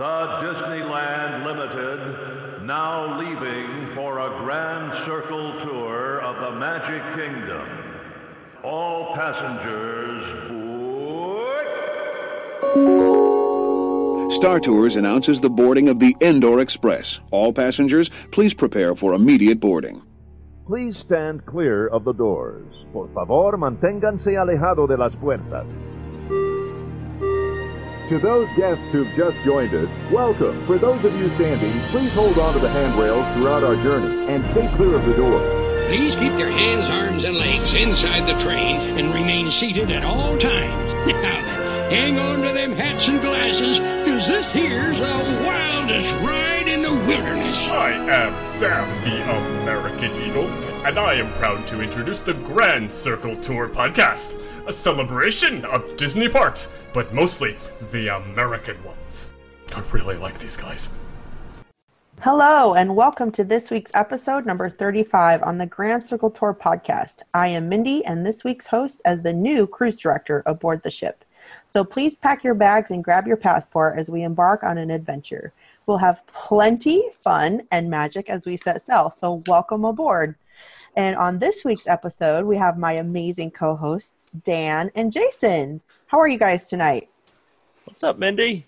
The Disneyland Limited, now leaving for a grand circle tour of the Magic Kingdom. All passengers board. Star Tours announces the boarding of the Endor Express. All passengers, please prepare for immediate boarding. Please stand clear of the doors. Por favor, manténganse alejado de las puertas. To those guests who've just joined us, welcome. For those of you standing, please hold on to the handrails throughout our journey and stay clear of the door. Please keep your hands, arms, and legs inside the train and remain seated at all times. Now then, hang on to them hats and glasses, because this here's the wildest ride in the wilderness. I am Sam, the American Eagle, and I am proud to introduce the Grand Circle Tour podcast, a celebration of Disney parks, but mostly the American ones. I really like these guys. Hello, and welcome to this week's episode number 35 on the Grand Circle Tour podcast. I am Mindy, and this week's host as the new cruise director aboard the ship. So please pack your bags and grab your passport as we embark on an adventure. We'll have plenty fun and magic as we set sail, so welcome aboard. And on this week's episode, we have my amazing co-hosts, Dan and Jason. How are you guys tonight? What's up, Mindy?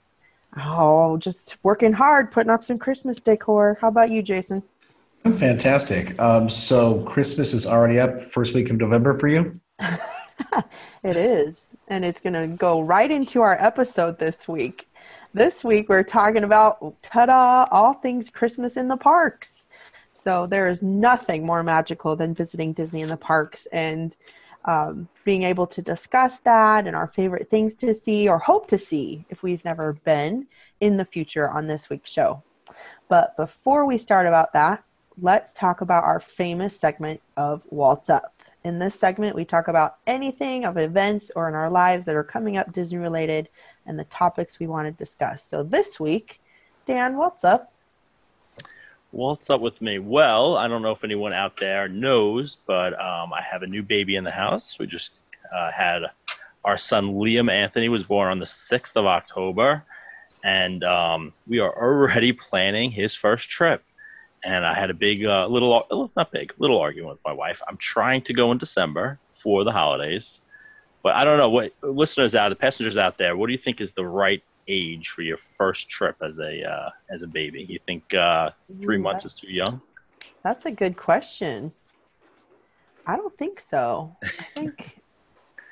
Oh, just working hard, putting up some Christmas decor. How about you, Jason? I'm fantastic. So Christmas is already up first week of November for you? It is. And it's going to go right into our episode this week. This week, we're talking about, ta-da, all things Christmas in the parks. So there is nothing more magical than visiting Disney in the parks and being able to discuss that and our favorite things to see or hope to see if we've never been in the future on this week's show. But before we start about that, let's talk about our famous segment of Waltz Up. In this segment, we talk about anything of events or in our lives that are coming up Disney related and the topics we want to discuss. So this week, Dan, what's up? What's up with me? Well, I don't know if anyone out there knows, but I have a new baby in the house. We just had our son Liam Anthony was born on the 6th of October, and we are already planning his first trip. And I had a big, little argument with my wife. I'm trying to go in December for the holidays, but I don't know what the passengers out there, what do you think is the right age for your first trip as a baby? You think 3 months is too young? That's a good question. I don't think so. I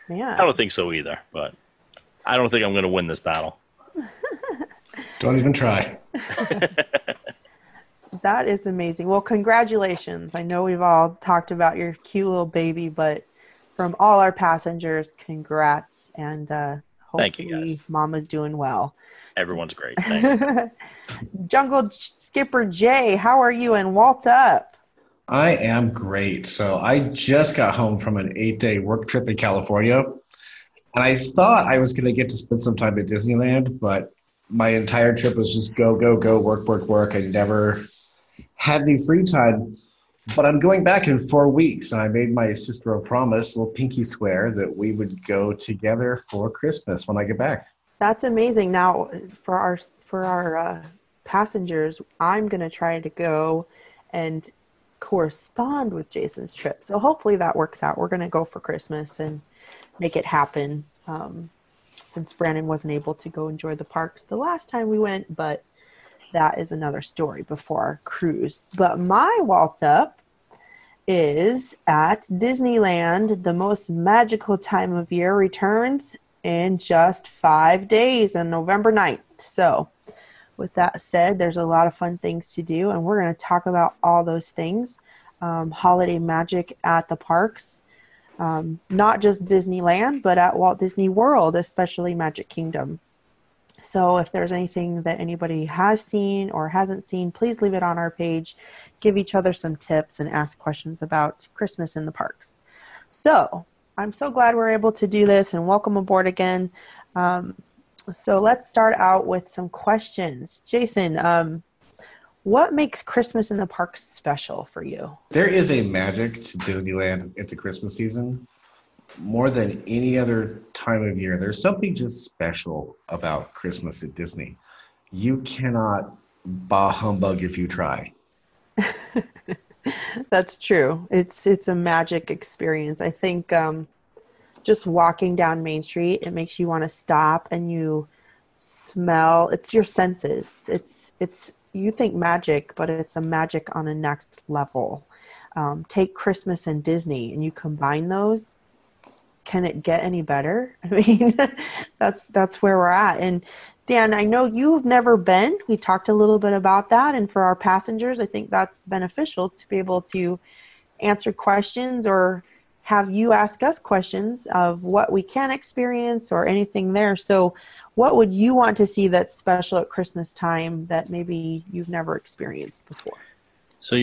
don't think so either, but I don't think I'm going to win this battle. Don't even try. That is amazing. Well, congratulations. I know we've all talked about your cute little baby, but from all our passengers, congrats. And thank you, guys. Mama's doing well. Everyone's great. Thank you. Jungle Skipper Jay, how are you? And Waltz Up. I am great. So I just got home from an 8-day work trip in California, and I thought I was going to get to spend some time at Disneyland, but my entire trip was just go, go, go, work, work, work. I never had any free time, but I'm going back in 4 weeks, and I made my sister a promise, a little pinky swear, that we would go together for Christmas when I get back. That's amazing. Now, for our passengers, I'm going to try to go and correspond with Jason's trip. So hopefully that works out. We're going to go for Christmas and make it happen, since Brandon wasn't able to go enjoy the parks the last time we went, but that is another story before our cruise. But my Waltz Up is at Disneyland. The most magical time of year returns in just 5 days on November 9th. So with that said, there's a lot of fun things to do, and we're going to talk about all those things. Holiday magic at the parks, not just Disneyland, but at Walt Disney World, especially Magic Kingdom. So if there's anything that anybody has seen or hasn't seen, please leave it on our page, give each other some tips, and ask questions about Christmas in the parks. So I'm so glad we're able to do this, and welcome aboard again. So let's start out with some questions. Jason, what makes Christmas in the parks special for you? There is a magic to Disneyland at the Christmas season. More than any other time of year, there's something just special about Christmas at Disney. you cannot bah humbug if you try. That's true. It's a magic experience. I think just walking down Main Street, it makes you want to stop and you smell. It's your senses. It's you think magic, but it's a magic on a next level. Take Christmas and Disney, and you combine those. Can it get any better? I mean, that's where we're at. And Dan, I know you've never been. We talked a little bit about that. And for our passengers, I think that's beneficial to be able to answer questions or have you ask us questions of what we can experience or anything there. So what would you want to see that's special at Christmas time that maybe you've never experienced before? So,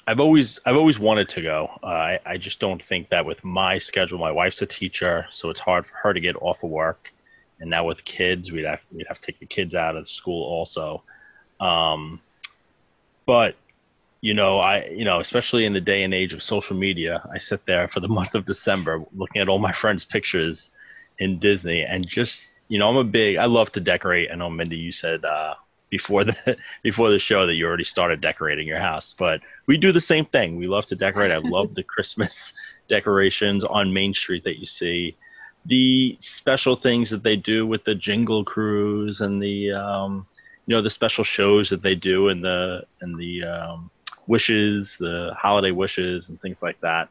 I've always wanted to go. I just don't think that with my schedule, my wife's a teacher, so it's hard for her to get off of work. And now with kids, we'd have to take the kids out of school also. But especially in the day and age of social media, I sit there for the month of December looking at all my friends' pictures in Disney, and just I love to decorate. I know, Mindy, you said before the show that you already started decorating your house, but we do the same thing. We love to decorate. I love the Christmas decorations on Main Street that you see. The special things that they do with the Jingle Cruise and the the special shows that they do and the wishes, the holiday wishes and things like that.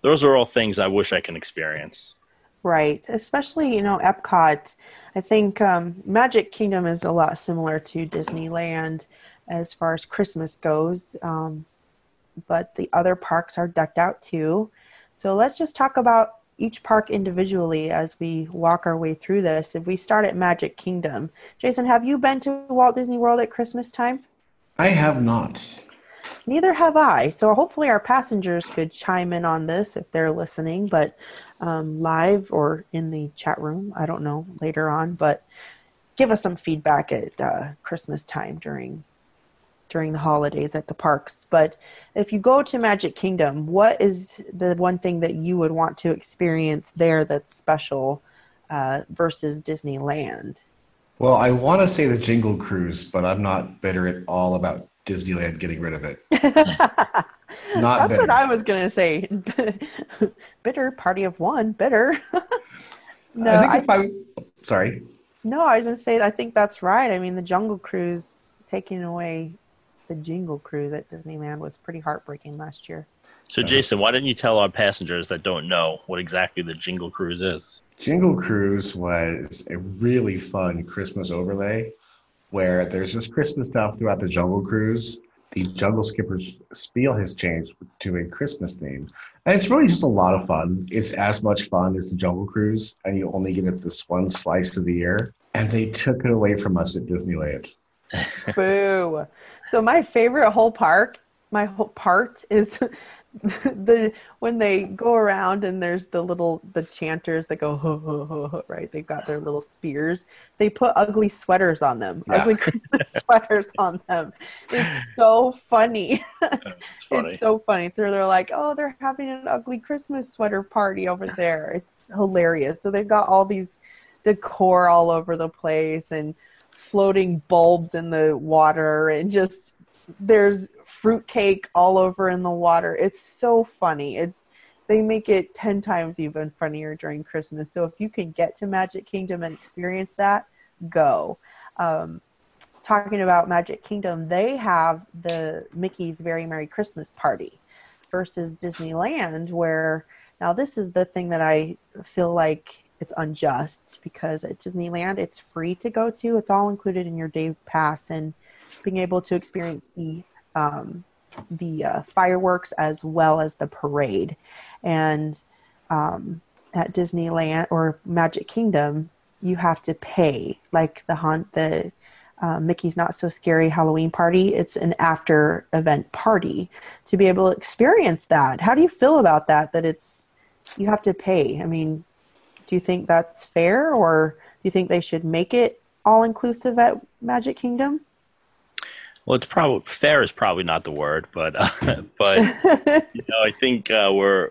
Those are all things I wish I can experience. Right. Especially, Epcot. I think Magic Kingdom is a lot similar to Disneyland as far as Christmas goes. But the other parks are decked out too. So let's just talk about each park individually as we walk our way through this. If we start at Magic Kingdom. Jason, have you been to Walt Disney World at Christmas time? I have not. Neither have I. So hopefully our passengers could chime in on this if they're listening, but live or in the chat room, I don't know, later on, but give us some feedback at Christmas time during the holidays at the parks. But if you go to Magic Kingdom, what is the one thing that you would want to experience there that's special versus Disneyland? Well, I want to say the Jingle Cruise, but I'm not bitter at all about Disneyland getting rid of it. That's bitter. What I was going to say. Bitter, party of one, bitter. No, sorry. No, I was going to say, I think that's right. I mean, the Jungle Cruise, taking away the Jingle Cruise at Disneyland was pretty heartbreaking last year. So, Jason, why didn't you tell our passengers that don't know what exactly the Jingle Cruise is? Jingle Cruise was a really fun Christmas overlay where there's just Christmas stuff throughout the Jungle Cruise. The Jungle Skipper's spiel has changed to a Christmas theme. And it's really just a lot of fun. It's as much fun as the Jungle Cruise, and you only get it this one slice of the year. And they took it away from us at Disneyland. Boo. So my favorite whole part is when they go around and there's the chanters that go ho ho ho ho, right? They've got their little spears. They put ugly sweaters on them, ugly Christmas sweaters on them. It's so funny. It's so funny. They're like, oh, they're having an ugly Christmas sweater party over there. It's hilarious. So they've got all these decor all over the place and floating bulbs in the water, and just there's fruitcake all over in the water. It's so funny. They make it 10 times even funnier during Christmas. So if you can get to Magic Kingdom and experience that, go. Talking about Magic Kingdom, they have the Mickey's Very Merry Christmas Party versus Disneyland, where now this is the thing that I feel like it's unjust, because at Disneyland it's free to go to. It's all included in your day pass, and being able to experience the fireworks as well as the parade. And at Disneyland or Magic Kingdom, you have to pay. Like the Mickey's Not So Scary Halloween Party, it's an after event party to be able to experience that. How do you feel about that? That you have to pay. I mean, do you think that's fair, or do you think they should make it all inclusive at Magic Kingdom? Well, it's probably fair is probably not the word, but I think we're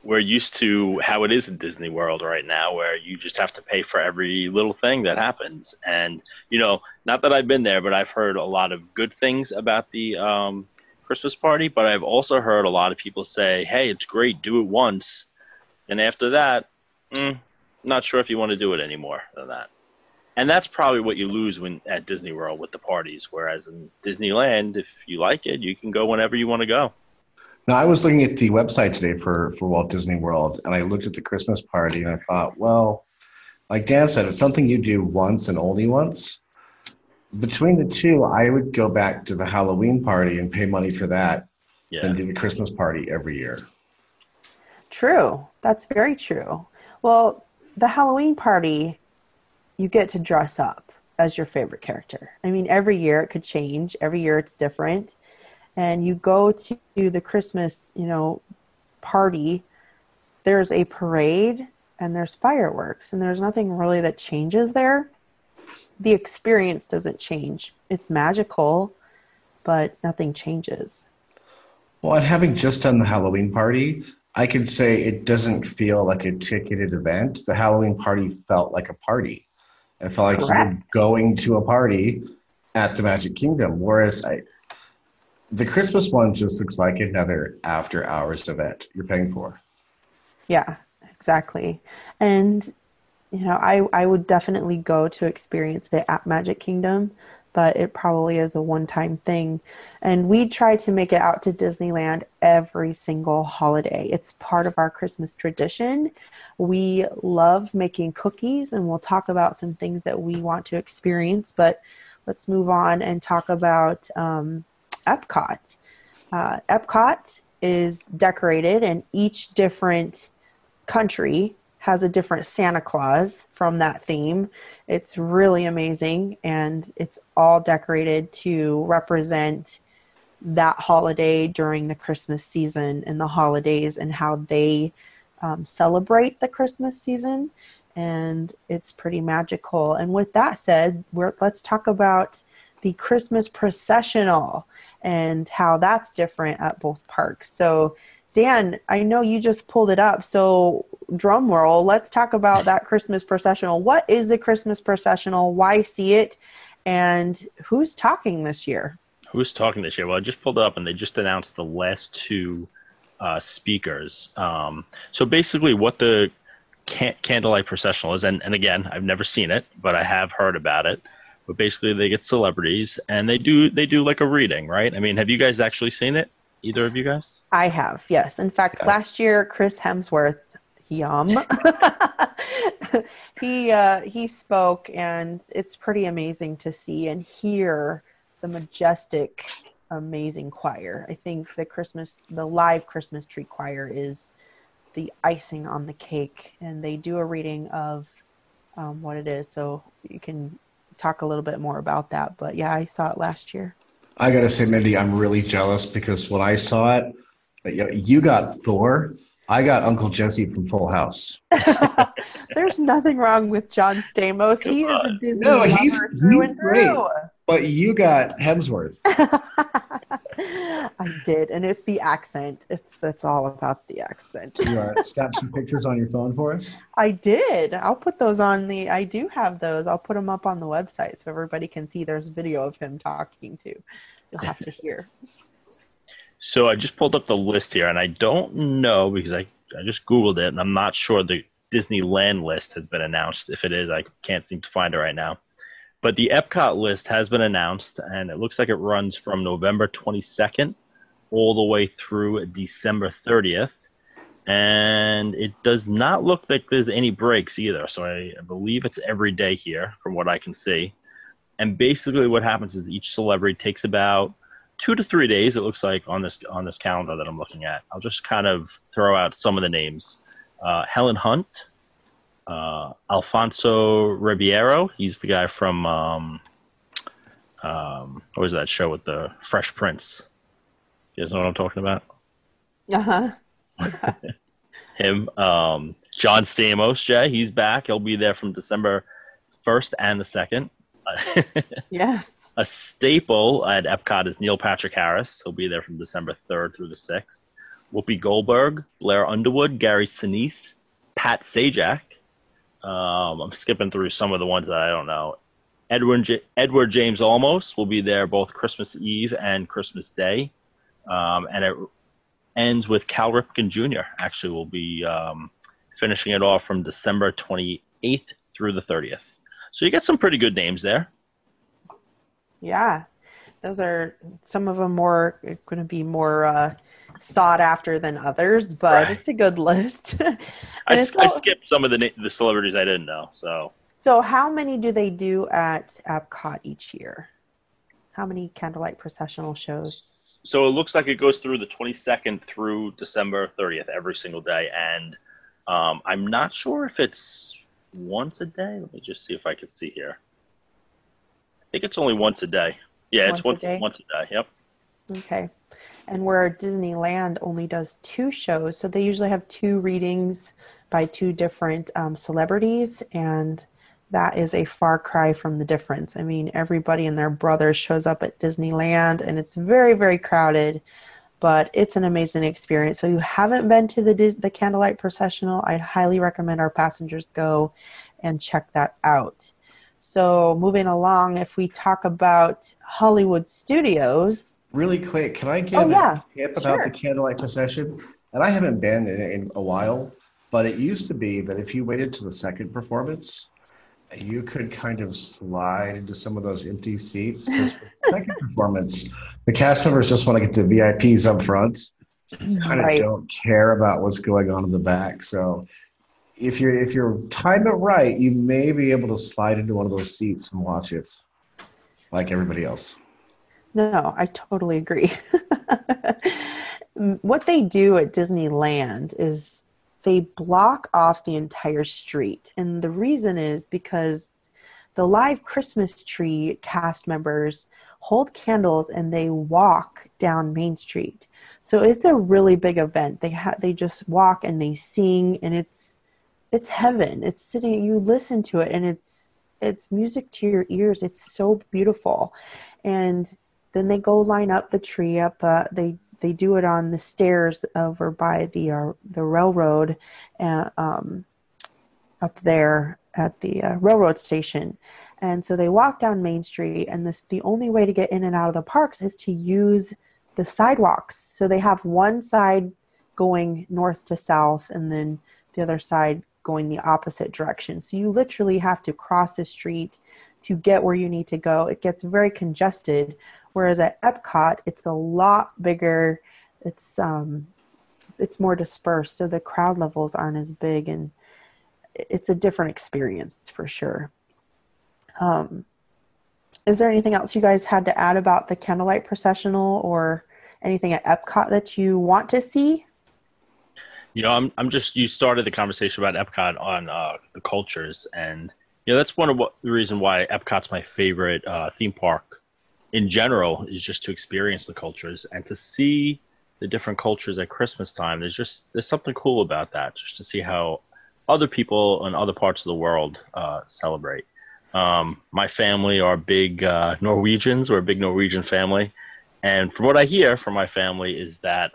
we're used to how it is in Disney World right now, where you just have to pay for every little thing that happens. And, you know, not that I've been there, but I've heard a lot of good things about the Christmas party. But I've also heard a lot of people say, hey, it's great, do it once. And after that, not sure if you want to do it anymore than that. And that's probably what you lose when at Disney World with the parties. Whereas in Disneyland, if you like it, you can go whenever you want to go. Now, I was looking at the website today for Walt Disney World, and I looked at the Christmas party, and I thought, well, like Dan said, it's something you do once and only once. Between the two, I would go back to the Halloween party and pay money for that than do the Christmas party every year. True. That's very true. Well, the Halloween party, you get to dress up as your favorite character. I mean, every year it could change. Every year it's different. And you go to the Christmas, you know, party, there's a parade and there's fireworks, and there's nothing really that changes there. The experience doesn't change. It's magical, but nothing changes. Well, and having just done the Halloween party, I could say it doesn't feel like a ticketed event. The Halloween party felt like a party. It felt like you were going to a party at the Magic Kingdom, whereas the Christmas one just looks like another after-hours event you're paying for. Yeah, exactly. And, you know, I would definitely go to experience it at Magic Kingdom, but it probably is a one-time thing. And we try to make it out to Disneyland every single holiday. It's part of our Christmas tradition. We love making cookies, and we'll talk about some things that we want to experience, but let's move on and talk about Epcot. Epcot is decorated, and each different country has a different Santa Claus from that theme. It's really amazing, and it's all decorated to represent that holiday during the Christmas season and the holidays and how they celebrate the Christmas season. And it's pretty magical. And with that said, let's talk about the Christmas processional and how that's different at both parks. So Dan, I know you just pulled it up, so drum roll, let's talk about that Christmas processional. What is the Christmas processional? Why see it? And who's talking this year? Who's talking this year? Well, I just pulled it up, and they just announced the last two speakers. So basically what the candlelight processional is, and again, I've never seen it, but I have heard about it. But basically they get celebrities, and they do like a reading, right? I mean, have you guys actually seen it? Either of you guys? I have, yes. In fact, last year, Chris Hemsworth, he spoke, and it's pretty amazing to see and hear the majestic, amazing choir. I think the live Christmas tree choir is the icing on the cake, and they do a reading of what it is. So you can talk a little bit more about that. But yeah, I saw it last year. I got to say, Mindy, I'm really jealous because when I saw it, you got Thor. I got Uncle Jesse from Full House. There's nothing wrong with John Stamos. He is a Disney lover he's through and great. through. But you got Hemsworth. I did, and it's the accent. That's all about the accent. You snap some pictures on your phone for us? I did. I'll put those I do have those. I'll put them up on the website so everybody can see there's video of him talking to. You'll have to hear. So I just pulled up the list here, and I don't know because I just Googled it, and I'm not sure the Disneyland list has been announced. If it is, I can't seem to find it right now. But the Epcot list has been announced, and it looks like it runs from November 22nd all the way through December 30th. And it does not look like there's any breaks either. So I believe it's every day here from what I can see. And basically what happens is each celebrity takes about 2 to 3 days, it looks like, on this calendar that I'm looking at. I'll just kind of throw out some of the names. Helen Hunt, Alfonso Ribeiro. He's the guy from what was that show with the Fresh Prince? You guys know what I'm talking about? Uh-huh. Him. John Stamos, Jay, he's back. He'll be there from December 1st and the 2nd. Yes. A staple at Epcot is Neil Patrick Harris. He'll be there from December 3rd through the 6th. Whoopi Goldberg, Blair Underwood, Gary Sinise, Pat Sajak. I'm skipping through some of the ones that I don't know. Edward James Olmos will be there both Christmas Eve and Christmas Day. And it ends with Cal Ripken Jr. Actually, will be finishing it off from December 28th through the 30th. So you get some pretty good names there. Yeah. Those are some of them going to be more sought after than others, but It's a good list. I skipped some of the celebrities I didn't know. So how many do they do at Epcot each year? How many candlelight processional shows? So it looks like it goes through the 22nd through December 30th every single day. And I'm not sure if it's once a day. Let me just see if I can see here. I think it's only once a day. Yeah, it's once a day. Yep. Okay. And where Disneyland only does 2 shows, so they usually have 2 readings by 2 different celebrities, and that is a far cry from the difference. I mean, everybody and their brother shows up at Disneyland, and it's very, very crowded, but it's an amazing experience. So you haven't been to the Candlelight Processional, I'd highly recommend our passengers go and check that out. So moving along, if we talk about Hollywood Studios. Really quick, can I give a tip about the Candlelight Procession? And I haven't been in a while, but it used to be that if you waited to the second performance, you could kind of slide into some of those empty seats. Because for the second performance, the cast members just want to get the VIPs up front. Kind of don't care about what's going on in the back. So if you're time it right, you may be able to slide into one of those seats and watch it like everybody else. No, I totally agree. What they do at Disneyland is they block off the entire street. And the reason is because the live Christmas tree cast members hold candles and they walk down Main Street. So it's a really big event. They just walk and they sing, and it's heaven. It's sitting, you listen to it, and it's music to your ears. It's so beautiful. And then they go line up the tree up. They do it on the stairs over by the railroad, up there at the railroad station. And so they walk down Main Street, and the only way to get in and out of the parks is to use the sidewalks. So they have one side going north to south, and then the other side going the opposite direction. So you literally have to cross the street to get where you need to go. It gets very congested. Whereas at Epcot, it's a lot bigger. It's more dispersed, so the crowd levels aren't as big, and it's a different experience for sure. Is there anything else you guys had to add about the Candlelight Processional or anything at Epcot that you want to see? You know, you started the conversation about Epcot on the cultures, and that's one of the reason why Epcot's my favorite theme park in general, is just to experience the cultures and to see the different cultures at Christmas time. There's something cool about that, just to see how other people in other parts of the world celebrate. My family are big Norwegians. We're a big Norwegian family. And from what I hear from my family is that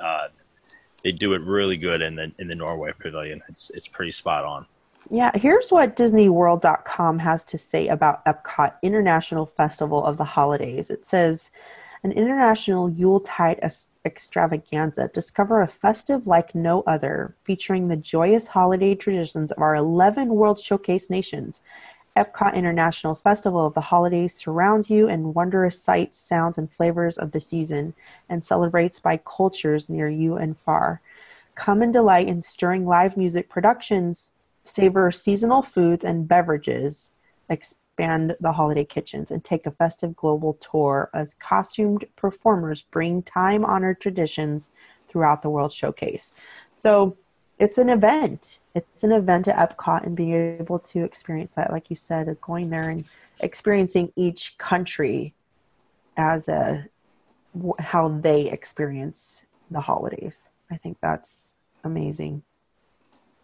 they do it really good in the Norway Pavilion. It's pretty spot on. Yeah, here's what DisneyWorld.com has to say about Epcot International Festival of the Holidays. It says, an international Yuletide extravaganza. Discover a festive like no other, featuring the joyous holiday traditions of our 11 World Showcase nations. Epcot International Festival of the Holidays surrounds you in wondrous sights, sounds, and flavors of the season, and celebrates by cultures near you and far. Come and delight in stirring live music productions, savor seasonal foods and beverages, expand the holiday kitchens, and take a festive global tour as costumed performers bring time-honored traditions throughout the World Showcase. So it's an event. It's an event at Epcot, and being able to experience that, like you said, going there and experiencing each country as how they experience the holidays. I think that's amazing.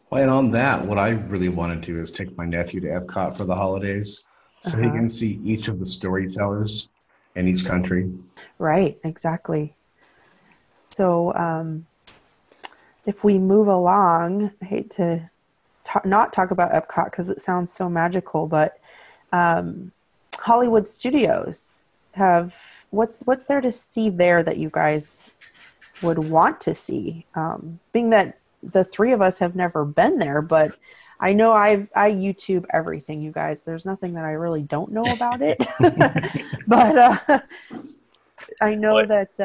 Well, and on that, what I really want to do is take my nephew to Epcot for the holidays so he can see each of the storytellers in each country. Right, exactly. So if we move along, I hate to not talk about Epcot because it sounds so magical, but Hollywood Studios what's there to see there that you guys would want to see? Being that the three of us have never been there, but I know I YouTube everything, you guys. There's nothing that I really don't know about it. But I know that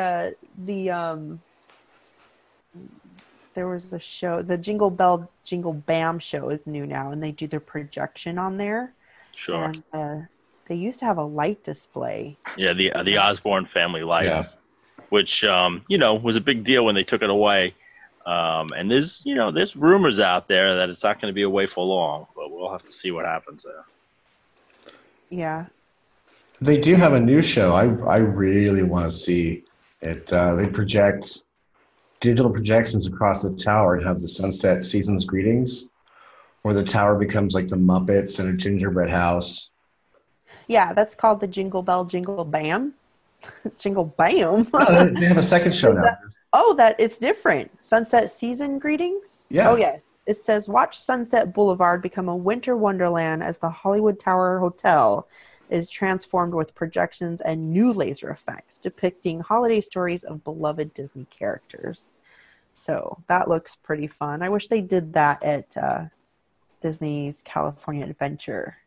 there was a show, the Jingle Bell Jingle Bam show is new now, and they do their projection on there. Sure. And they used to have a light display. Yeah, the Osborne family lights, which was a big deal when they took it away. And there's rumors out there that it's not going to be away for long, but we'll have to see what happens there. Yeah. They do have a new show. I really want to see it. They project digital projections across the tower and have the sunset season's greetings, where the tower becomes like the Muppets and a gingerbread house. Yeah, that's called the Jingle Bell Jingle Bam. Jingle Bam. No, they have a second show now. That it's different. Sunset season greetings? Yeah. Oh, yes. It says, watch Sunset Boulevard become a winter wonderland as the Hollywood Tower Hotel is transformed with projections and new laser effects depicting holiday stories of beloved Disney characters. So that looks pretty fun. I wish they did that at Disney's California Adventure.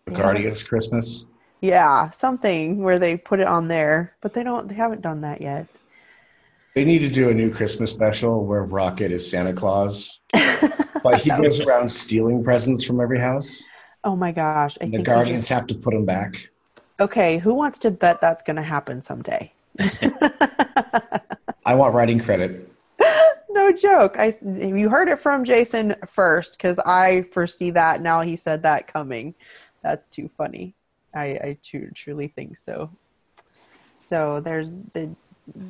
The Guardians Christmas? Yeah, something where they put it on there, but they haven't done that yet. They need to do a new Christmas special where Rocket is Santa Claus, but he goes around stealing presents from every house. Oh my gosh. The Guardians have to put him back. Okay, who wants to bet that's going to happen someday? I want writing credit. No joke. You heard it from Jason first because I foresee that. Now he said that coming. That's too funny. I truly think so. So there's the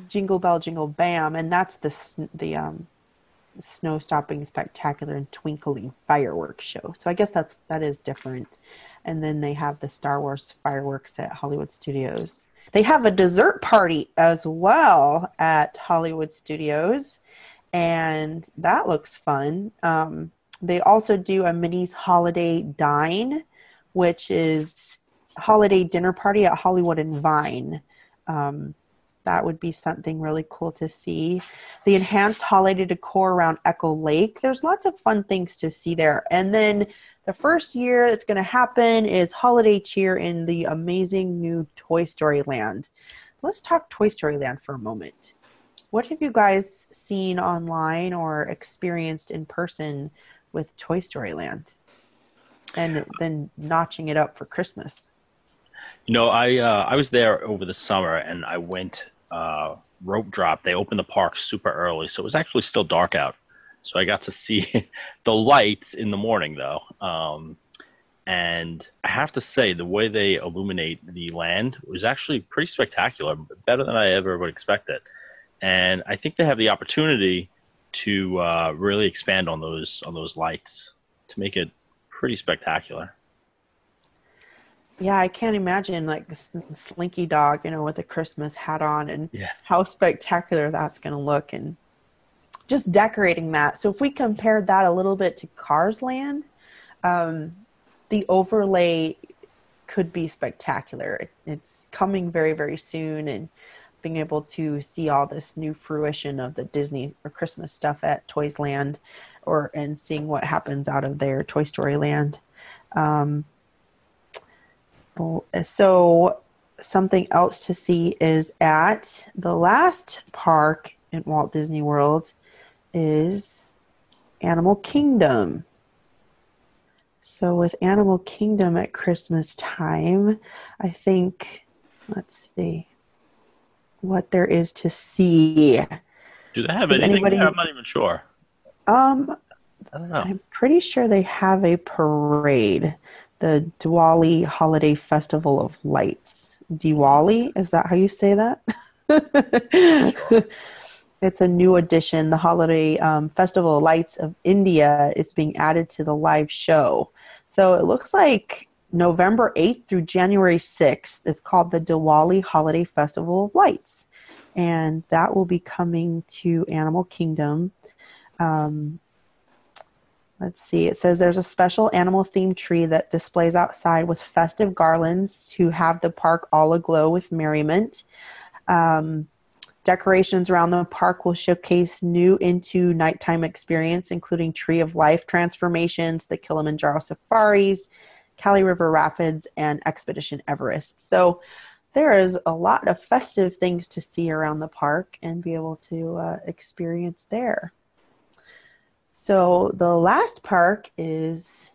Jingle Bell Jingle Bam, and that's the snow-stopping spectacular and twinkling fireworks show. So I guess that is different. And then they have the Star Wars fireworks at Hollywood Studios. They have a dessert party as well at Hollywood Studios, and that looks fun. They also do a Minnie's Holiday Dine, which is holiday dinner party at Hollywood and Vine. That would be something really cool to see. The enhanced holiday decor around Echo Lake. There's lots of fun things to see there. And then the first year that's going to happen is holiday cheer in the amazing new Toy Story Land. Let's talk Toy Story Land for a moment. What have you guys seen online or experienced in person with Toy Story Land? And then notching it up for Christmas. I was there over the summer, and I went rope drop. They opened the park super early, so it was actually still dark out. So I got to see the lights in the morning, though. And I have to say, the way they illuminate the land was actually pretty spectacular, better than I ever would expect it. And I think they have the opportunity to really expand on those lights to make it pretty spectacular. Yeah, I can't imagine like Slinky Dog, with a Christmas hat on and how spectacular that's going to look, and just decorating that. So if we compared that a little bit to Cars Land, the overlay could be spectacular. It's coming very, very soon, and being able to see all this new fruition of the Disney or Christmas stuff at Toys Land and seeing what happens out of their Toy Story Land. So something else to see is at the last park in Walt Disney World is Animal Kingdom. So with Animal Kingdom at Christmas time, I think, let's see what there is to see. Do they have anything there? I'm not even sure. I don't know. I'm pretty sure they have a parade. The Diwali Holiday Festival of Lights. Diwali? Is that how you say that? It's a new addition. The Holiday Festival of Lights of India is being added to the live show. So it looks like November 8th through January 6th. It's called the Diwali Holiday Festival of Lights. and that will be coming to Animal Kingdom. Let's see. It says there's a special animal-themed tree that displays outside with festive garlands to have the park all aglow with merriment. Decorations around the park will showcase new into nighttime experience, including Tree of Life transformations, the Kilimanjaro safaris, Cali River Rapids, and Expedition Everest. So there is a lot of festive things to see around the park and be able to experience there. So the last park is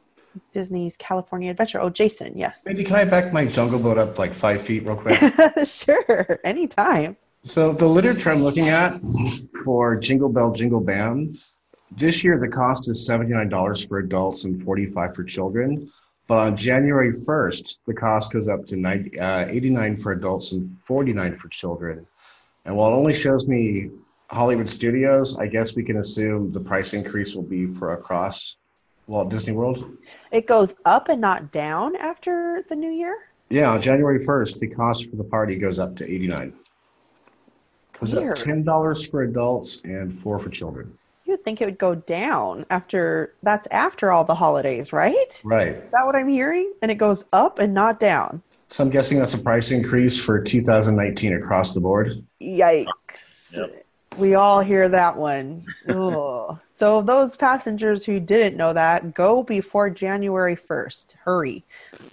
Disney's California Adventure. Oh, Jason, yes. Mindy, can I back my jungle boat up like 5 feet real quick? Sure, anytime. So the literature I'm looking at for Jingle Bell Jingle Bam, this year the cost is $79 for adults and $45 for children. But on January 1st, the cost goes up to $89 for adults and $49 for children. And while it only shows me Hollywood Studios, I guess we can assume the price increase will be for across Walt Disney World. It goes up and not down after the new year? Yeah, on January 1st, the cost for the party goes up to $89. Goes up $10 for adults and $4 for children. You would think it would go down that's after all the holidays, right? Right. Is that what I'm hearing? And it goes up and not down. So I'm guessing that's a price increase for 2019 across the board. Yikes. Yep. We all hear that one. So those passengers who didn't know that, go before January 1st. Hurry.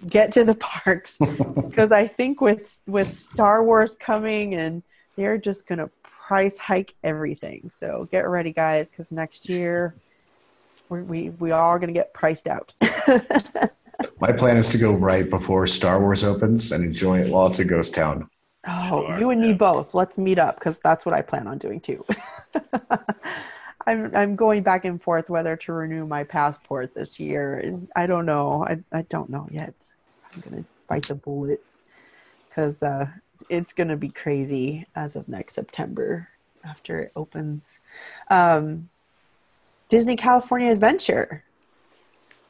Get to the parks. Because I think with Star Wars coming, and they're just going to price hike everything. So get ready, guys, because next year we all are going to get priced out. My plan is to go right before Star Wars opens and enjoy it while it's a ghost town. Oh, sure. You and me both. Let's meet up because that's what I plan on doing too. I'm going back and forth whether to renew my passport this year. And I don't know. I don't know yet. I'm going to bite the bullet because it's going to be crazy as of next September after it opens. Disney California Adventure.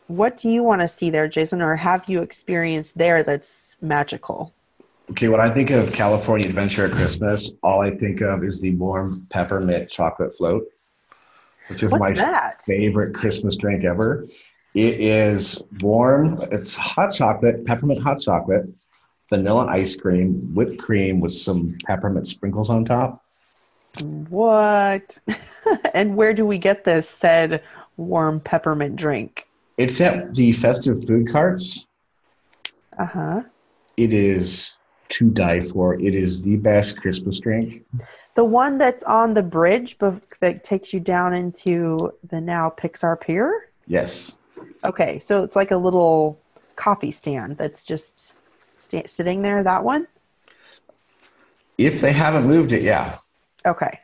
What do you want to see there, Jason, or have you experienced there that's magical? Okay, when I think of California Adventure at Christmas, all I think of is the warm peppermint chocolate float, which is favorite Christmas drink ever. It is warm. It's hot chocolate, peppermint hot chocolate, vanilla ice cream, whipped cream with some peppermint sprinkles on top. What? And where do we get this said warm peppermint drink? It's at the festive food carts. Uh-huh. It is to die for. It is the best Christmas drink. The one that's on the bridge that takes you down into the now Pixar Pier? Yes. Okay, so it's like a little coffee stand that's just sitting there, that one? If they haven't moved it, yeah. Okay.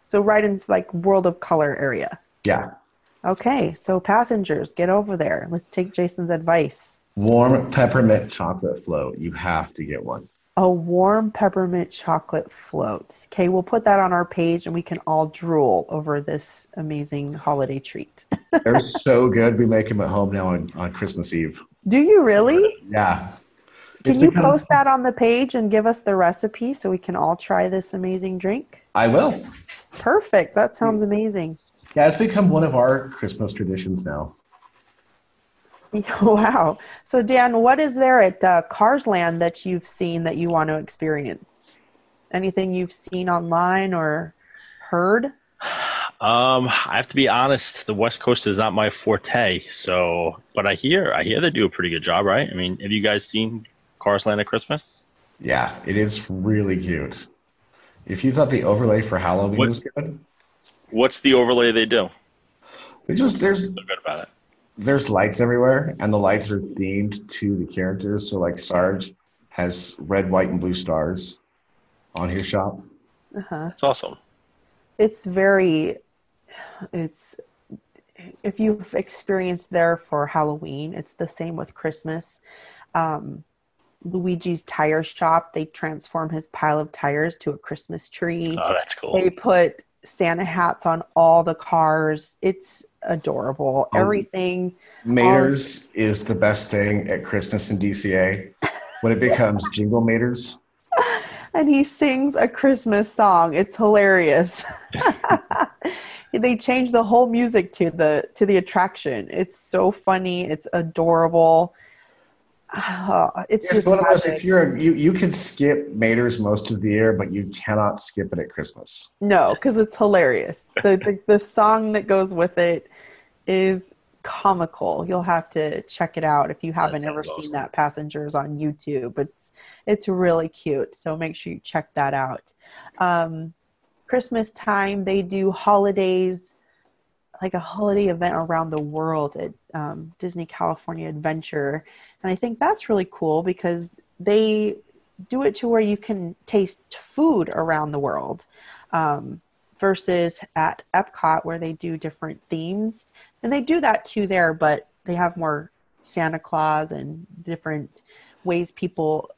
So right in like World of Color area. Yeah. Okay, so passengers, get over there. Let's take Jason's advice. Warm peppermint chocolate float. You have to get one. A warm peppermint chocolate float. Okay, we'll put that on our page and we can all drool over this amazing holiday treat. They're so good. We make them at home now on Christmas Eve. Do you really? Yeah. Can you post that on the page and give us the recipe so we can all try this amazing drink? I will. Perfect. That sounds amazing. Yeah, it's become one of our Christmas traditions now. Wow. So, Dan, what is there at Cars Land that you've seen that you want to experience? Anything you've seen online or heard? I have to be honest. The West Coast is not my forte. But I hear they do a pretty good job, right? I mean, have you guys seen Cars Land at Christmas? Yeah, it is really cute. If you thought the overlay for Halloween was good. What's the overlay they do? There's so good about it. There's lights everywhere, and the lights are themed to the characters. So, like Sarge has red, white, and blue stars on his shop. Uh-huh. That's awesome. If you've experienced there for Halloween, it's the same with Christmas. Luigi's tire shop, they transform his pile of tires to a Christmas tree. Oh, that's cool. They put Santa hats on all the cars. It's adorable. Everything. Maters is the best thing at Christmas in DCA when it becomes Jingle Maters. and he sings a Christmas song. It's hilarious. They changed the whole music to the attraction. It's so funny. It's adorable. It's just one of those. magic. If you can skip Mater's most of the year, but you cannot skip it at Christmas. No, because it's hilarious. The song that goes with it is comical. You'll have to check it out if you haven't ever seen that. Passengers on YouTube. It's really cute. So make sure you check that out. Christmas time, they do holidays, like a holiday event around the world at Disney California Adventure. And I think that's really cool because they do it to where you can taste food around the world versus at Epcot where they do different themes. And they do that too there, but they have more Santa Claus and different ways people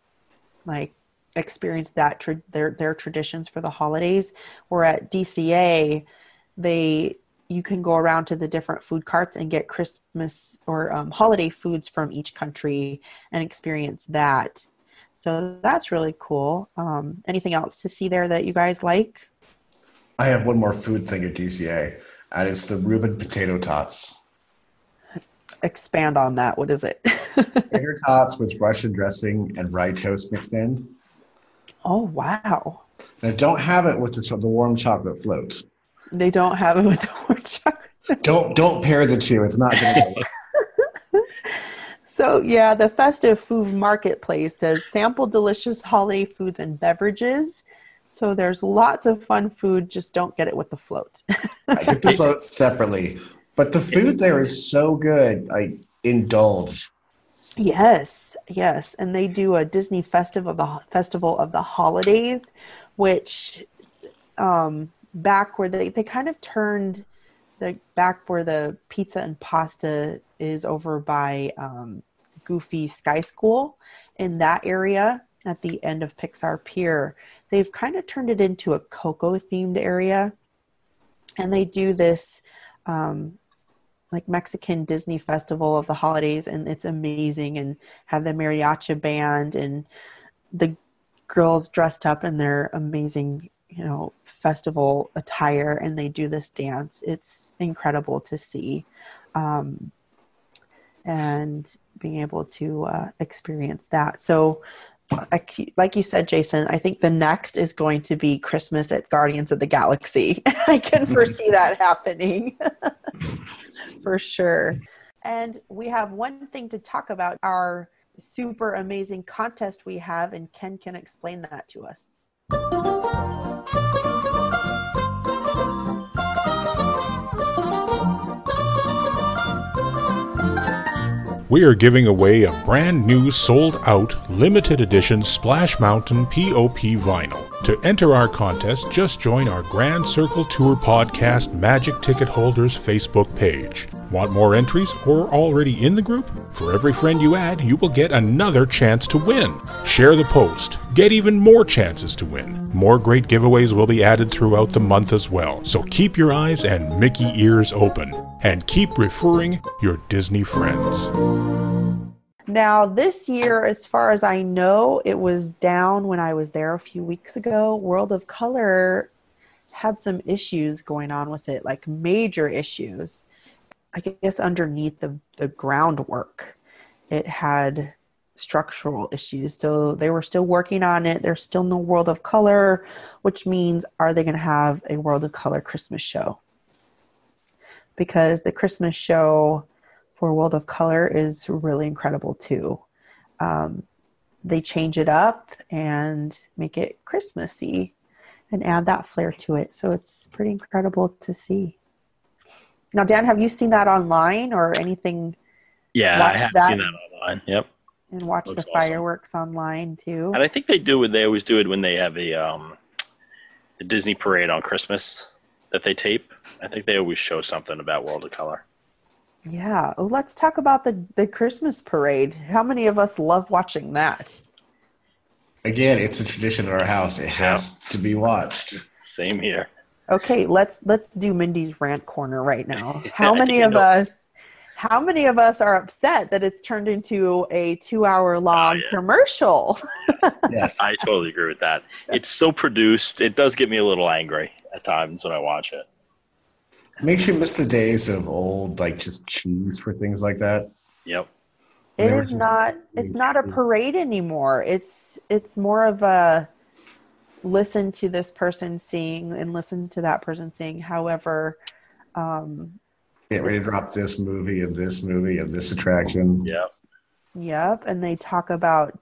like experience that their traditions for the holidays. Where at DCA, you can go around to the different food carts and get Christmas or holiday foods from each country and experience that. So that's really cool. Anything else to see there that you guys like? I have one more food thing at DCA, and it's the Reuben potato tots. Expand on that. What is it? Tater tots with Russian dressing and rye toast mixed in. Oh, wow. Now, don't have it with the warm chocolate float. They don't have it with the warm chocolate. Don't pair the two. It's not going to go. So, yeah, the Festive Food Marketplace says sample delicious holiday foods and beverages. So there's lots of fun food. Just don't get it with the float. I get the float separately. But the food there is so good. I indulge. Yes. And they do a Disney Festival of the Holidays, which back where they kind of turned back where the pizza and pasta is over by Goofy Sky School in that area at the end of Pixar Pier. They've kind of turned it into a Coco themed area, and they do this like Mexican Disney Festival of the Holidays, and it's amazing, and have the mariachi band and the girls dressed up in their amazing, festival attire, and they do this dance. It's incredible to see, and being able to experience that. So like you said, Jason, I think the next is going to be Christmas at Guardians of the Galaxy. I can foresee that happening for sure. And we have one thing to talk about, our super amazing contest we have, and Ken can explain that to us. We are giving away a brand new sold-out limited edition Splash Mountain POP vinyl. To enter our contest, just join our Grand Circle Tour Podcast Magic Ticket Holders Facebook page. Want more entries or already in the group? For every friend you add, you will get another chance to win. Share the post. Get even more chances to win. More great giveaways will be added throughout the month as well. So keep your eyes and Mickey ears open. And keep referring your Disney friends. Now, this year, as far as I know, it was down when I was there a few weeks ago. World of Color had some issues going on with it, like major issues. I guess underneath the groundwork, it had structural issues. So they were still working on it. There's still no World of Color, which means, are they going to have a World of Color Christmas show? Because the Christmas show for World of Color is really incredible too. They change it up and make it Christmassy and add that flair to it. So it's pretty incredible to see. Now, Dan, have you seen that online or anything? Yeah, I have seen that online. Yep. And watch the fireworks online too. And I think they always do it when they have the Disney parade on Christmas that they tape. I think they always show something about World of Color. Yeah. Oh, let's talk about the Christmas parade. How many of us love watching that? Again, it's a tradition in our house. It has to be watched. Same here. Okay, let's do Mindy's rant corner right now. How many of us How many of us are upset that it's turned into a 2-hour-long commercial? Yes. I totally agree with that. It's so produced. It does get me a little angry at times when I watch it. Makes you miss the days of old, like, just cheese for things like that. Yep. It's not a parade anymore. It's more of a listen to this person sing and listen to that person sing. However, get ready to drop this movie and this movie and this attraction. Yep. And they talk about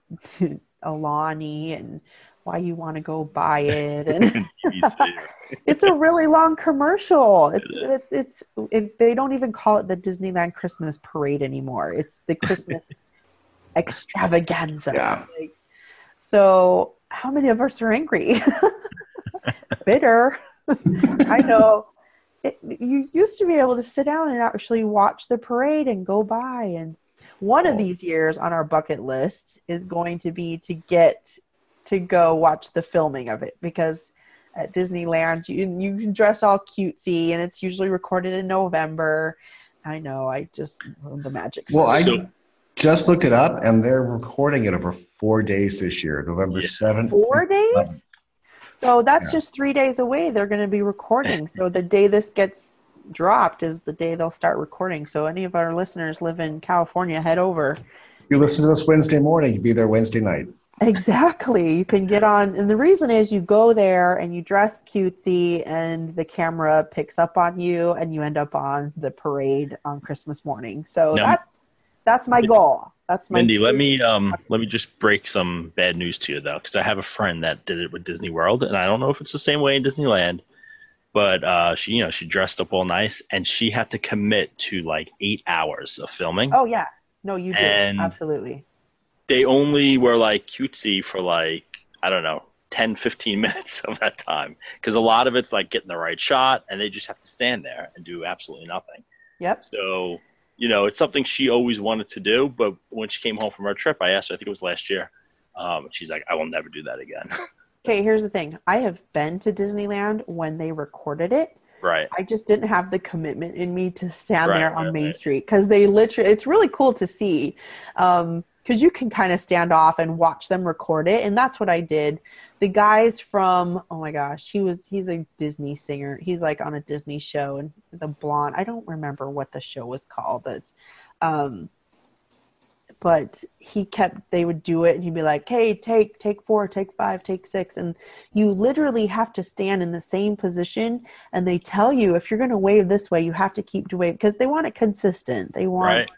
Alani and why you want to go buy it, and it's a really long commercial. They don't even call it the Disneyland Christmas Parade anymore. It's the Christmas extravaganza. Yeah. So how many of us are angry? Bitter. I know. You used to be able to sit down and actually watch the parade and go by. And one of these years on our bucket list is going to be to get to go watch the filming of it, because at Disneyland you can dress all cutesy and it's usually recorded in November. I know. I just love the magic. Well, I just looked it up and they're recording it over 4 days this year, November 7th. 4 days? So that's just 3 days away. They're going to be recording. So the day this gets dropped is the day they'll start recording. So any of our listeners live in California, head over. You listen to this Wednesday morning, you'll be there Wednesday night. Exactly. You can get on. And the reason is you go there and you dress cutesy and the camera picks up on you and you end up on the parade on Christmas morning. So that's my goal. That's my Mindy, let me just break some bad news to you, though, because I have a friend that did it with Disney World, and I don't know if it's the same way in Disneyland, but she dressed up all nice, and she had to commit to like 8 hours of filming. Oh yeah, no, you did, absolutely. They only were like cutesy for like, I don't know, 10, 15 minutes of that time, because a lot of it's like getting the right shot, and they just have to stand there and do absolutely nothing. Yep. So, it's something she always wanted to do, but when she came home from her trip, I asked her, I think it was last year, she's like, I will never do that again. Okay, here's the thing. I have been to Disneyland when they recorded it. Right. I just didn't have the commitment in me to stand there on Main Street, because they literally, it's really cool to see, because you can kind of stand off and watch them record it, and that's what I did. The guys from, oh my gosh, he's a Disney singer. He's like on a Disney show, and the blonde, I don't remember what the show was called. But they would do it and he'd be like, hey, take 4, take 5, take 6. And you literally have to stand in the same position. And they tell you, if you're going to wave this way, you have to keep to wave, because they want it consistent. They want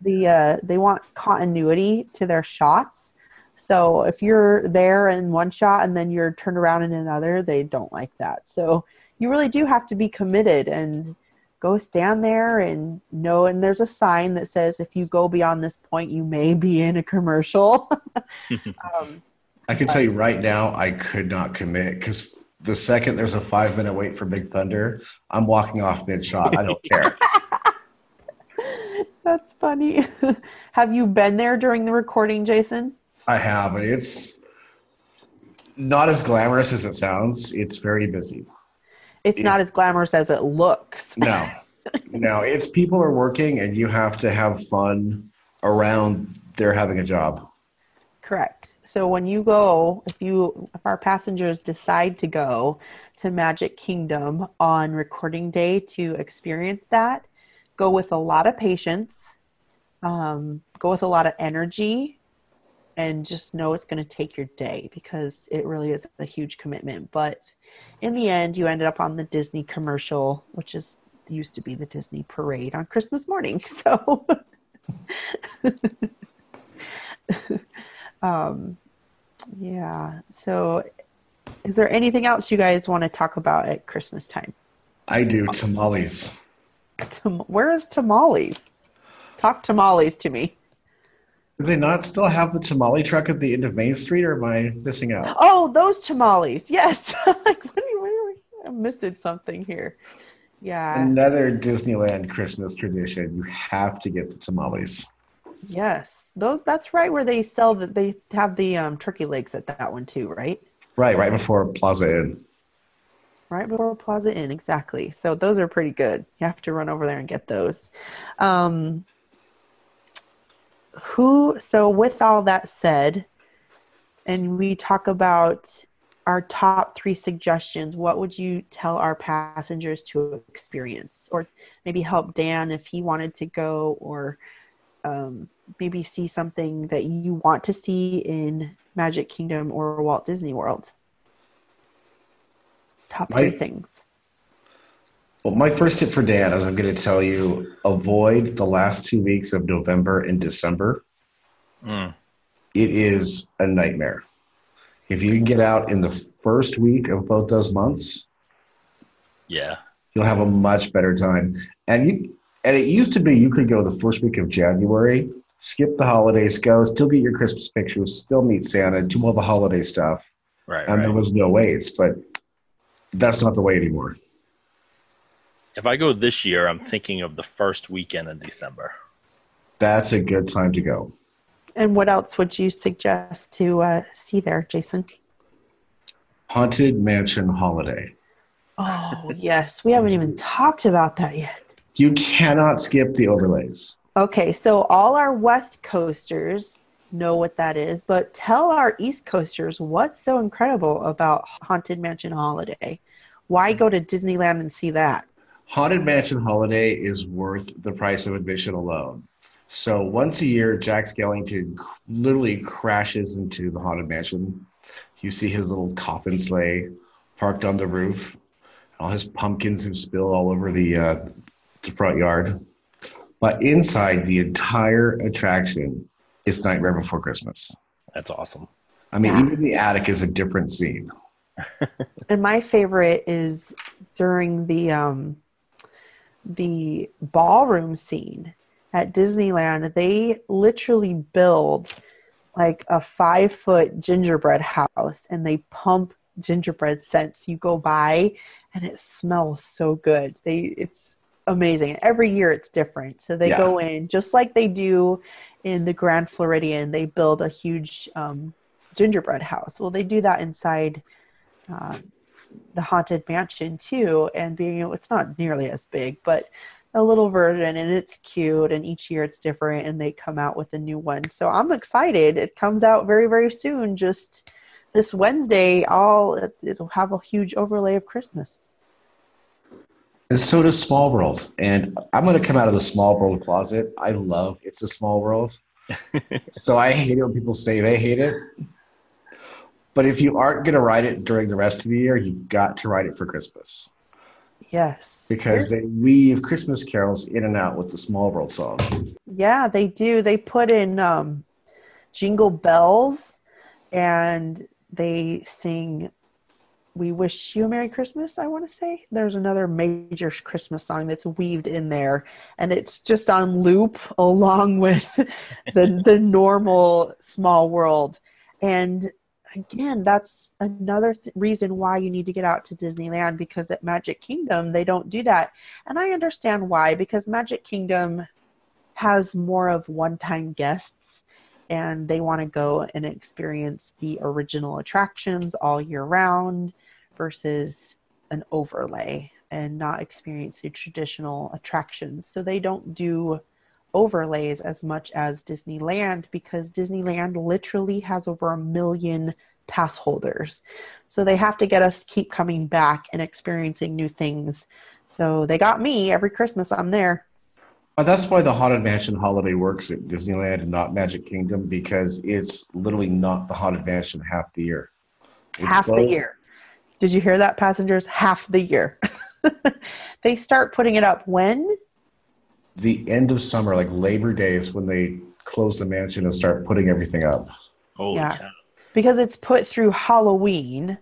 they want continuity to their shots. So if you're there in one shot and then you're turned around in another, they don't like that. So you really do have to be committed and go stand there and know. And there's a sign that says, if you go beyond this point, you may be in a commercial. I can tell you right now, I could not commit, because the second there's a 5-minute wait for Big Thunder, I'm walking off mid-shot. I don't care. That's funny. Have you been there during the recording, Jason? I have, but it's not as glamorous as it sounds. It's very busy. It's not as glamorous as it looks. No, it's people are working and you have to have fun around they're having a job. Correct. So when you go, if our passengers decide to go to Magic Kingdom on recording day to experience that, go with a lot of patience, go with a lot of energy, and just know it's going to take your day, because it really is a huge commitment. But in the end, you ended up on the Disney commercial, which used to be the Disney parade on Christmas morning. So, yeah. So is there anything else you guys want to talk about at Christmas time? I do. Tamales. Where is tamales? Talk tamales to me. Do they not still have the tamale truck at the end of Main Street, or am I missing out? Oh, those tamales. Yes. I'm missing something here. Yeah. Another Disneyland Christmas tradition. You have to get the tamales. Yes. That's right where they sell they have the turkey legs at that one too, right? Right before Plaza Inn. Right before Plaza Inn, exactly. So those are pretty good. You have to run over there and get those. So with all that said, and we talk about our top 3 suggestions, what would you tell our passengers to experience? Or maybe help Dan if he wanted to go, or maybe see something that you want to see in Magic Kingdom or Walt Disney World. Top 3 things. Well, my first tip for Dan is I'm going to tell you, avoid the last 2 weeks of November and December. It is a nightmare. If you can get out in the first week of both those months, yeah, you'll have a much better time. And it used to be you could go the first week of January, skip the holidays, go, still get your Christmas pictures, still meet Santa, do all the holiday stuff. Right. There was no waits, but that's not the way anymore. If I go this year, I'm thinking of the first weekend in December. That's a good time to go. And what else would you suggest to see there, Jason? Haunted Mansion Holiday. Oh, yes. We haven't even talked about that yet. You cannot skip the overlays. Okay, so all our West Coasters know what that is, but tell our East Coasters what's so incredible about Haunted Mansion Holiday. Why go to Disneyland and see that? Haunted Mansion Holiday is worth the price of admission alone. So once a year, Jack Skellington literally crashes into the Haunted Mansion. You see his little coffin sleigh parked on the roof. All his pumpkins have spilled all over the front yard. But inside, the entire attraction is Nightmare Before Christmas. That's awesome. I mean, even the attic is a different scene. And my favorite is during the ballroom scene at Disneyland. They literally build like a 5-foot gingerbread house, and they pump gingerbread scents. You go by and it smells so good. It's amazing. Every year it's different. So they go in just like they do in the Grand Floridian. They build a huge gingerbread house. Well, they do that inside the Haunted Mansion too, and it's not nearly as big, but a little version, and it's cute, and each year it's different, and they come out with a new one. So I'm excited. It comes out very, very soon. Just this Wednesday, it'll have a huge overlay of Christmas. And so does Small World. And I'm going to come out of the Small World closet. I love It's a Small World. So I hate it when people say they hate it. But if you aren't going to ride it during the rest of the year, you've got to ride it for Christmas. Yes. Because they weave Christmas carols in and out with the Small World song. Yeah, they do. They put in Jingle Bells, and they sing We Wish You a Merry Christmas, I want to say. There's another major Christmas song that's weaved in there, and it's just on loop along with the normal Small World. And again, that's another reason why you need to get out to Disneyland, because at Magic Kingdom, they don't do that. And I understand why, because Magic Kingdom has more of one-time guests, and they want to go and experience the original attractions all year round versus an overlay and not experience the traditional attractions. So they don't do overlays as much as Disneyland, because Disneyland literally has over 1 million pass holders. So they have to get us keep coming back and experiencing new things. So they got me every Christmas. I'm there. That's why the Haunted Mansion holiday works at Disneyland and not Magic Kingdom, because it's literally not the Haunted Mansion half the year. Half the year. Did you hear that, passengers? Half the year. They start putting it up when? The end of summer, like Labor Day, is when they close the mansion and start putting everything up. Holy cow. Because it's put through Halloween,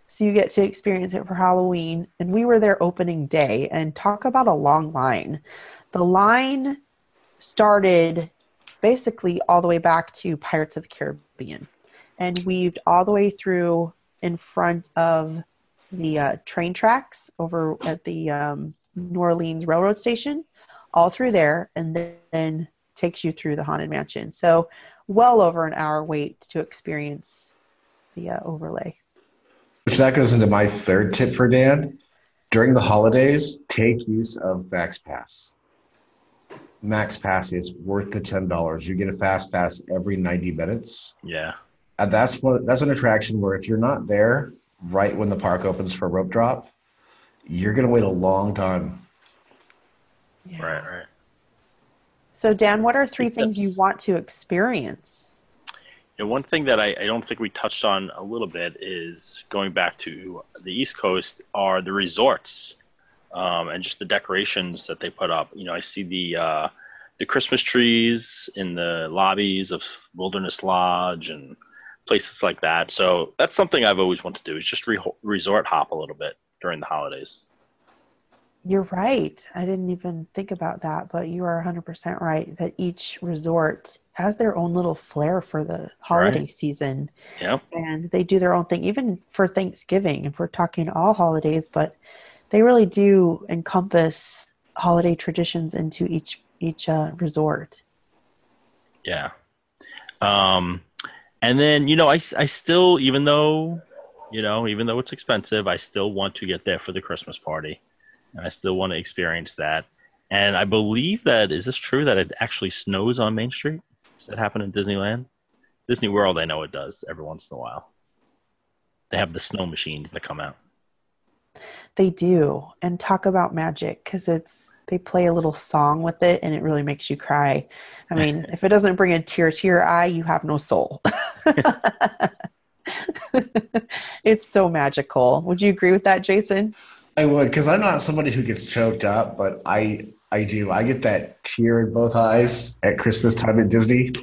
so you get to experience it for Halloween. And we were there opening day, and talk about a long line. The line started basically all the way back to Pirates of the Caribbean and weaved all the way through in front of the train tracks over at the New Orleans Railroad Station, all through there, and then takes you through the Haunted Mansion. So well over an hour wait to experience the overlay. Which that goes into my third tip for Dan. During the holidays, take use of Max Pass. Max Pass is worth the $10. You get a fast pass every 90 minutes. Yeah. And that's an attraction where if you're not there right when the park opens for rope drop, you're going to wait a long time. Yeah. Right. So, Dan, what are 3 things you want to experience? And one thing that I don't think we touched on a little bit is going back to the East Coast are the resorts and just the decorations that they put up. You know, I see the Christmas trees in the lobbies of Wilderness Lodge and places like that. So that's something I've always wanted to do is just resort hop a little bit during the holidays. You're right. I didn't even think about that, but you are 100% right that each resort has their own little flair for the holiday season. Yeah. And they do their own thing, even for Thanksgiving, if we're talking all holidays, but they really do encompass holiday traditions into each resort. Yeah. And then, you know, I still, even though it's expensive, I still want to get there for the Christmas party. And I still want to experience that. And I believe is this true that it actually snows on Main Street? Does that happen in Disneyland? Disney World, I know it does every once in a while. They have the snow machines that come out. They do. And talk about magic, because they play a little song with it and it really makes you cry. I mean, if it doesn't bring a tear to your eye, you have no soul. It's so magical. Would you agree with that, Jason? I would, because I'm not somebody who gets choked up, but I do. I get that tear in both eyes at Christmas time at Disney.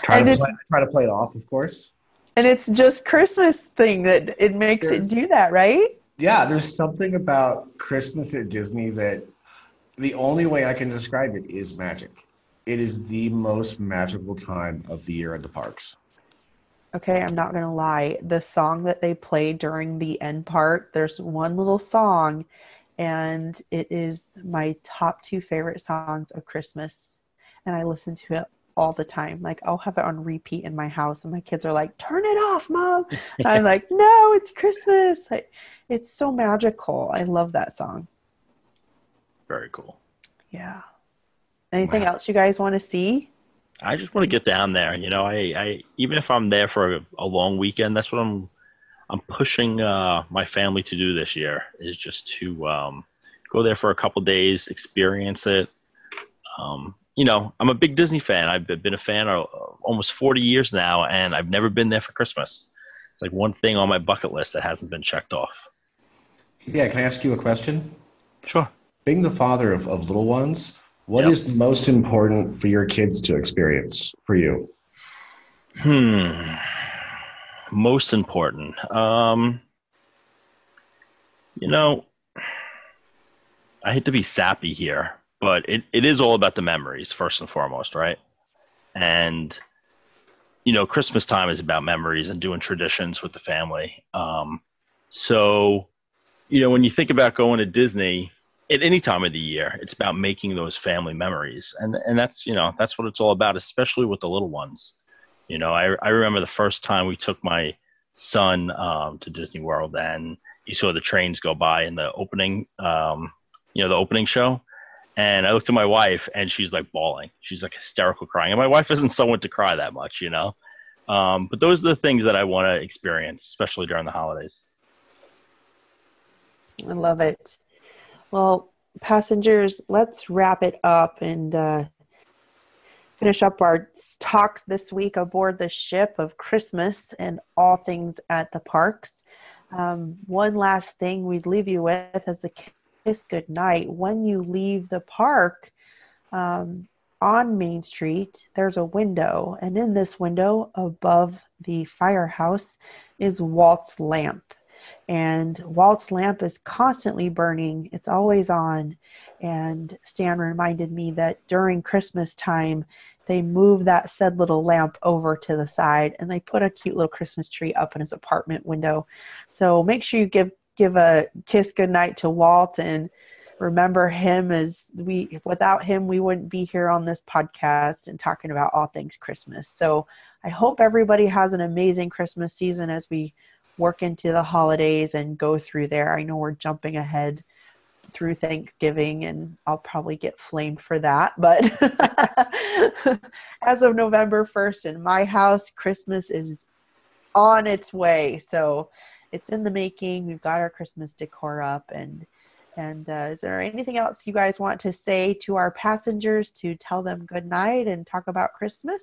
Try to play it off, of course. And it's just Christmas thing that it makes it do that, right? Yeah, there's something about Christmas at Disney that the only way I can describe it is magic. It is the most magical time of the year at the parks. Okay, I'm not going to lie. The song that they play during the end part, there's one little song, and it is my top 2 favorite songs of Christmas. And I listen to it all the time. Like, I'll have it on repeat in my house, and my kids are like, "Turn it off, Mom." And I'm like, "No, it's Christmas." It's so magical. I love that song. Very cool. Yeah. Anything else you guys want to see? I just want to get down there. You know, I even if I'm there for a long weekend, that's what I'm pushing my family to do this year, is just to go there for a couple days, experience it. You know, I'm a big Disney fan. I've been a fan of almost 40 years now, and I've never been there for Christmas. It's like one thing on my bucket list that hasn't been checked off. Yeah, can I ask you a question? Sure. Being the father of little ones, what is most important for your kids to experience for you? Most important. You know, I hate to be sappy here, but it is all about the memories first and foremost, right? And, you know, Christmas time is about memories and doing traditions with the family. So, you know, when you think about going to Disney at any time of the year, it's about making those family memories. And that's, you know, that's what it's all about, especially with the little ones. You know, I remember the first time we took my son to Disney World, and he saw the trains go by in the opening, the opening show. And I looked at my wife, and she's like bawling. She's like hysterical crying. And my wife isn't someone to cry that much, you know. But those are the things that I want to experience, especially during the holidays. I love it. Well, passengers, let's wrap it up and finish up our talks this week aboard the ship of Christmas and all things at the parks. One last thing we'd leave you with as a kiss goodnight. When you leave the park on Main Street, there's a window, and in this window above the firehouse is Walt's lamp. And Walt's lamp is constantly burning. It's always on. And Stan reminded me that during Christmas time, they move that said little lamp over to the side, and they put a cute little Christmas tree up in his apartment window. So make sure you give a kiss goodnight to Walt, and remember him, as without him, we wouldn't be here on this podcast and talking about all things Christmas. So I hope everybody has an amazing Christmas season as we work into the holidays and go through there. I know we're jumping ahead through Thanksgiving, and I'll probably get flamed for that. But as of November 1st in my house, Christmas is on its way. So it's in the making. We've got our Christmas decor up. And is there anything else you guys want to say to our passengers to tell them good night and talk about Christmas?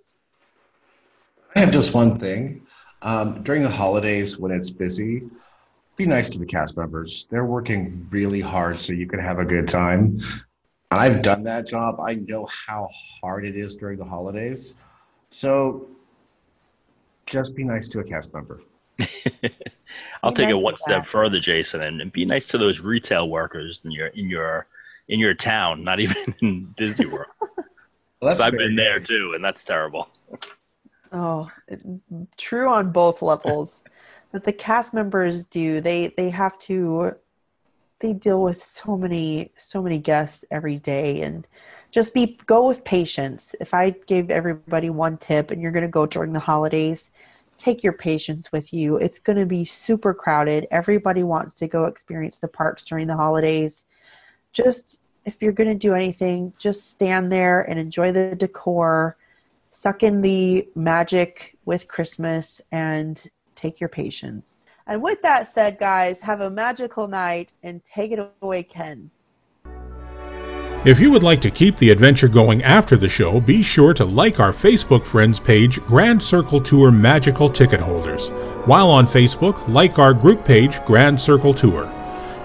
I have just one thing. During the holidays when it's busy, be nice to the cast members. They're working really hard so you can have a good time. I've done that job. I know how hard it is during the holidays. So just be nice to a cast member. I'll take it one step further, Jason, and be nice to those retail workers in your town, not even in Disney World. Well, I've been there too, and that's terrible. Oh, true on both levels. But the cast members do. They deal with so many guests every day, and just go with patience. If I gave everybody one tip, and you're going to go during the holidays, take your patience with you. It's going to be super crowded. Everybody wants to go experience the parks during the holidays. Just, if you're going to do anything, just stand there and enjoy the decor, suck in the magic with Christmas, and take your patience. And with that said, guys, have a magical night, and take it away, Ken. If you would like to keep the adventure going after the show, be sure to like our Facebook friends page, Grand Circle Tour Magical Ticket Holders. While on Facebook, like our group page, Grand Circle Tour.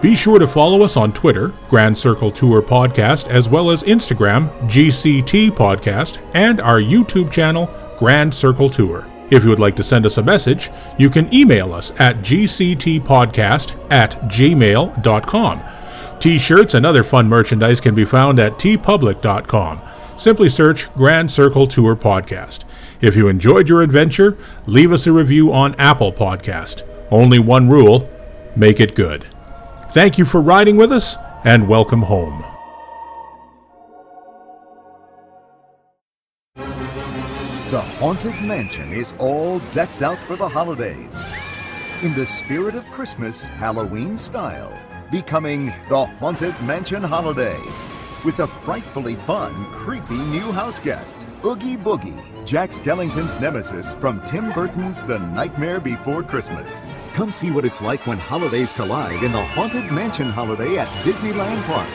Be sure to follow us on Twitter, Grand Circle Tour Podcast, as well as Instagram, GCT Podcast, and our YouTube channel, Grand Circle Tour. If you would like to send us a message, you can email us at gctpodcast@gmail.com. T-shirts and other fun merchandise can be found at tpublic.com. Simply search Grand Circle Tour Podcast. If you enjoyed your adventure, leave us a review on Apple Podcast. Only one rule, make it good. Thank you for riding with us, and welcome home. The Haunted Mansion is all decked out for the holidays. In the spirit of Christmas, Halloween style, becoming the Haunted Mansion Holiday. With a frightfully fun, creepy new house guest, Oogie Boogie, Jack Skellington's nemesis from Tim Burton's The Nightmare Before Christmas. Come see what it's like when holidays collide in the Haunted Mansion Holiday at Disneyland Park.